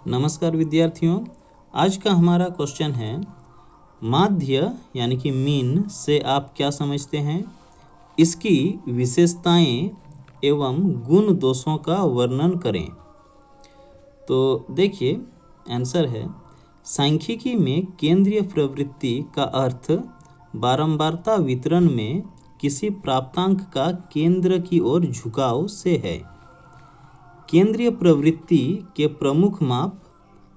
नमस्कार विद्यार्थियों, आज का हमारा क्वेश्चन है माध्य यानी कि मीन से आप क्या समझते हैं। इसकी विशेषताएं एवं गुण दोषों का वर्णन करें। तो देखिए आंसर है, सांख्यिकी में केंद्रीय प्रवृत्ति का अर्थ बारंबारता वितरण में किसी प्राप्तांक का केंद्र की ओर झुकाव से है। केंद्रीय प्रवृत्ति के प्रमुख माप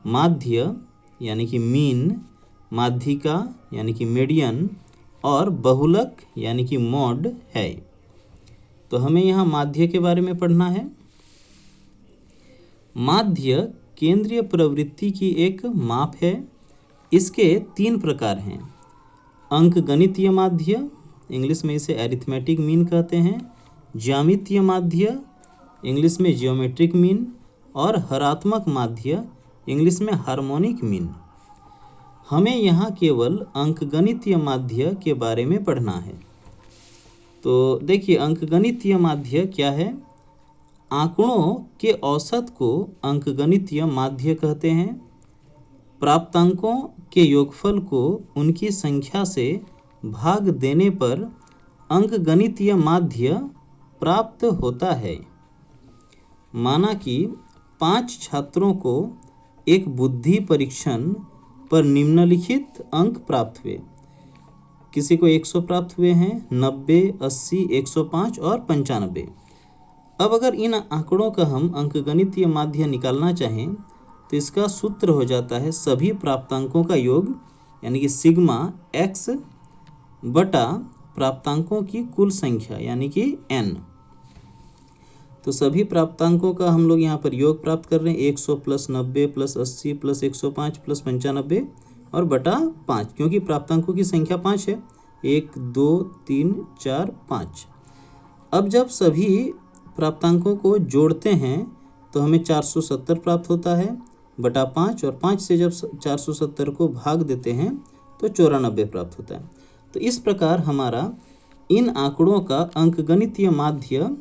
माध्य यानी कि मीन, माध्यिका यानी कि मीडियन और बहुलक यानी कि मॉड है। तो हमें यहाँ माध्य के बारे में पढ़ना है। माध्य केंद्रीय प्रवृत्ति की एक माप है। इसके 3 प्रकार हैं। अंकगणितीय माध्य, इंग्लिश में इसे अरिथमेटिक मीन कहते हैं। ज्यामितीय माध्य, इंग्लिश में जियोमेट्रिक मीन। और हरात्मक माध्य, इंग्लिश में हार्मोनिक मीन। हमें यहाँ केवल अंकगणितीय माध्य के बारे में पढ़ना है। तो देखिए अंकगणितीय माध्य क्या है। आंकड़ों के औसत को अंकगणितीय माध्य कहते हैं। प्राप्तांकों के योगफल को उनकी संख्या से भाग देने पर अंकगणितीय माध्य प्राप्त होता है। माना कि 5 छात्रों को एक बुद्धि परीक्षण पर निम्नलिखित अंक प्राप्त हुए। किसी को 100 प्राप्त हुए हैं, 90, 80, 105 और 95। अब अगर इन आंकड़ों का हम अंकगणितीय माध्य निकालना चाहें तो इसका सूत्र हो जाता है सभी प्राप्तांकों का योग यानी कि सिग्मा x बटा प्राप्तांकों की कुल संख्या यानी कि n। तो सभी प्राप्तांकों का हम लोग यहाँ पर योग प्राप्त कर रहे हैं 100 प्लस 90 प्लस 80 प्लस 105 प्लस 95 और बटा 5, क्योंकि प्राप्तांकों की संख्या 5 है। 1 2 3 4 5। अब जब सभी प्राप्तांकों को जोड़ते हैं तो हमें 470 प्राप्त होता है बटा 5, और 5 से जब 470 को भाग देते हैं तो 94 प्राप्त होता है। तो इस प्रकार हमारा इन आंकड़ों का अंकगणितीय माध्य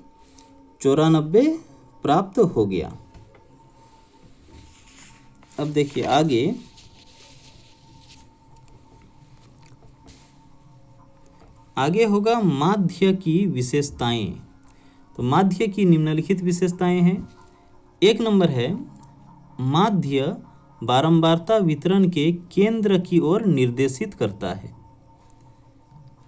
94 प्राप्त हो गया। अब देखिए आगे होगा माध्य की विशेषताएं। तो माध्य की निम्नलिखित विशेषताएं हैं। 1 नंबर है, माध्य बारंबारता वितरण के केंद्र की ओर निर्देशित करता है।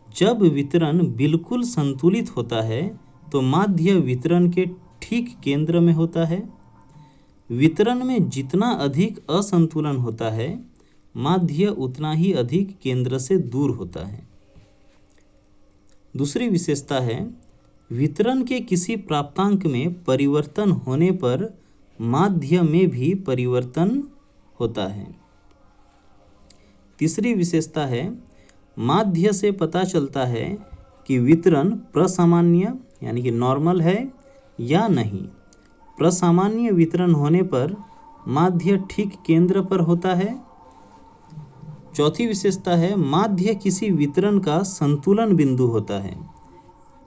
जब वितरण बिल्कुल संतुलित होता है तो माध्य वितरण के ठीक केंद्र में होता है। वितरण में जितना अधिक असंतुलन होता है माध्य उतना ही अधिक केंद्र से दूर होता है। दूसरी विशेषता है, वितरण के किसी प्राप्तांक में परिवर्तन होने पर माध्य में भी परिवर्तन होता है। तीसरी विशेषता है, माध्य से पता चलता है कि वितरण प्रसामान्य यानी कि नॉर्मल है या नहीं। प्रसामान्य वितरण होने पर माध्य ठीक केंद्र पर होता है। चौथी विशेषता है, माध्य किसी वितरण का संतुलन बिंदु होता है।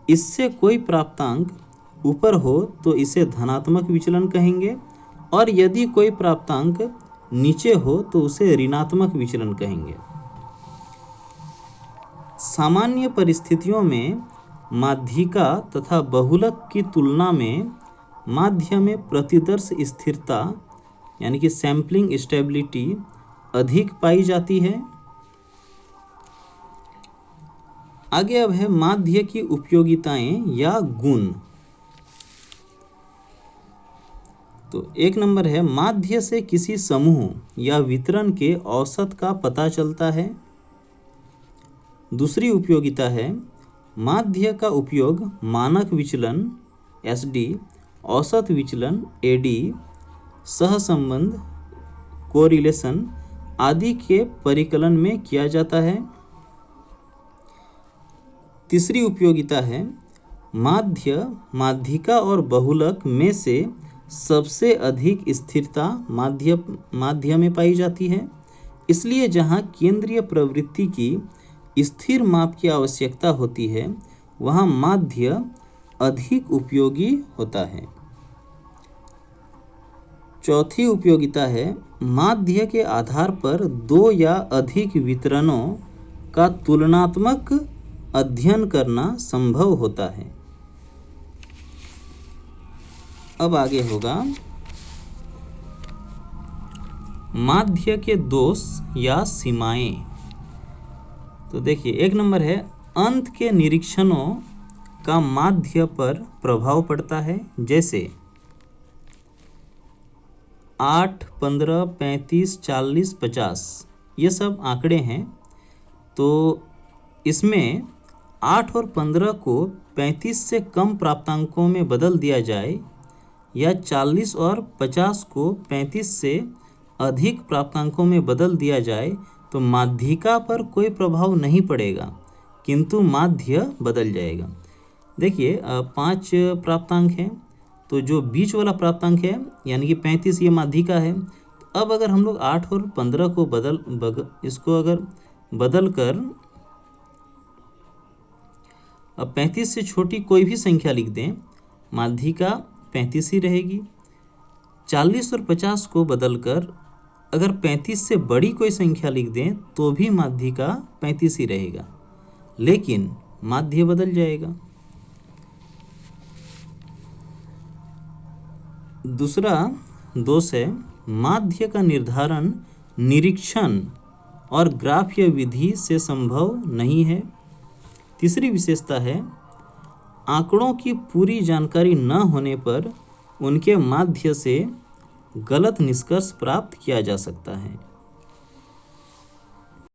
इससे कोई प्राप्तांक ऊपर हो तो इसे धनात्मक विचलन कहेंगे, और यदि कोई प्राप्तांक नीचे हो तो उसे ऋणात्मक विचलन कहेंगे। सामान्य परिस्थितियों में माध्यिका तथा बहुलक की तुलना में माध्य में प्रतिदर्श स्थिरता यानी कि सैंपलिंग स्टेबिलिटी अधिक पाई जाती है। आगे अब है माध्य की उपयोगिताएं या गुण। तो 1 नंबर है, माध्य से किसी समूह या वितरण के औसत का पता चलता है। दूसरी उपयोगिता है, माध्य का उपयोग मानक विचलन SD, औसत विचलन AD, सहसंबंध कोरिलेशन आदि के परिकलन में किया जाता है। तीसरी उपयोगिता है, माध्य माध्यिका और बहुलक में से सबसे अधिक स्थिरता माध्य में पाई जाती है। इसलिए जहाँ केंद्रीय प्रवृत्ति की स्थिर माप की आवश्यकता होती है वहाँ माध्य अधिक उपयोगी होता है। चौथी उपयोगिता है माध्य के आधार पर दो या अधिक वितरणों का तुलनात्मक अध्ययन करना संभव होता है। अब आगे होगा माध्य के दोष या सीमाएं। तो देखिए, एक नंबर है अंत के निरीक्षणों का माध्य पर प्रभाव पड़ता है, जैसे 8, 15, 35, 40, 50 ये सब आंकड़े हैं। तो इसमें 8 और 15 को 35 से कम प्राप्तांकों में बदल दिया जाए या 40 और 50 को 35 से अधिक प्राप्तांकों में बदल दिया जाए तो माध्यिका पर कोई प्रभाव नहीं पड़ेगा, किंतु माध्य बदल जाएगा। देखिए 5 प्राप्तांक हैं, तो जो बीच वाला प्राप्तांक है यानी कि 35 ये माध्यिका है। तो अब अगर हम लोग 8 और 15 को इसको अगर बदल कर अब 35 से छोटी कोई भी संख्या लिख दें, माध्यिका 35 ही रहेगी। 40 और 50 को बदलकर अगर 35 से बड़ी कोई संख्या लिख दें तो भी माध्यिका 35 ही रहेगा, लेकिन माध्य बदल जाएगा। दूसरा दोष है माध्य का निर्धारण निरीक्षण और ग्राफ या विधि से संभव नहीं है। तीसरी विशेषता है आंकड़ों की पूरी जानकारी न होने पर उनके माध्य से गलत निष्कर्ष प्राप्त किया जा सकता है।